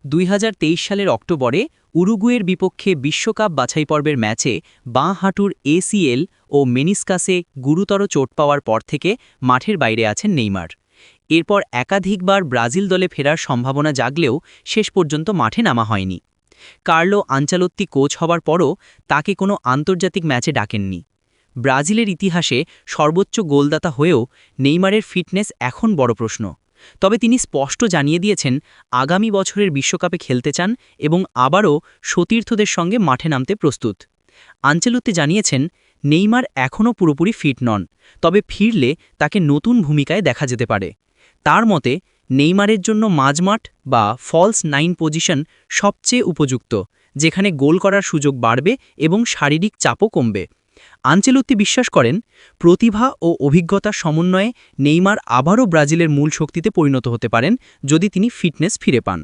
2023 সালের অক্টোবরে উরুগুয়ের বিপক্ষে বিশ্বকাপ বাছাই পর্বের ম্যাচে বাঁ হাঁটুর এসিএল ও মেনিসকাসে গুরুতর চোট পাওয়ার পর থেকে মাঠের বাইরে আছেন নেইমার। এরপর একাধিকবার ব্রাজিল দলে ফেরার সম্ভাবনা জাগলেও শেষ পর্যন্ত মাঠে নামা হয়নি। কার্লো আনচালোত্তি কোচ হবার পরও তাকে কোনো আন্তর্জাতিক ম্যাচে ডাকেননি। ব্রাজিলের ইতিহাসে সর্বোচ্চ গোলদাতা হয়েও নেইমারের ফিটনেস এখন বড় প্রশ্ন। তবে তিনি স্পষ্ট জানিয়ে দিয়েছেন আগামী বছরের বিশ্বকাপে খেলতে চান এবং আবারও সতীর্থদের সঙ্গে মাঠে নামতে প্রস্তুত। আনচেলত্তি জানিয়েছেন নেইমার এখনও পুরোপুরি ফিট নন, তবে ফিরলে তাকে নতুন ভূমিকায় দেখা যেতে পারে। তার মতে নেইমারের জন্য মাঝমাঠ বা ফলস নাইন পজিশন সবচেয়ে উপযুক্ত, যেখানে গোল করার সুযোগ বাড়বে এবং শারীরিক চাপও কমবে। আনচেলত্তি বিশ্বাস করেন প্রতিভা ও অভিজ্ঞতার সমন্বয়ে নেইমার আবারও ব্রাজিলের মূল শক্তিতে পরিণত হতে পারেন যদি তিনি ফিটনেস ফিরে পান।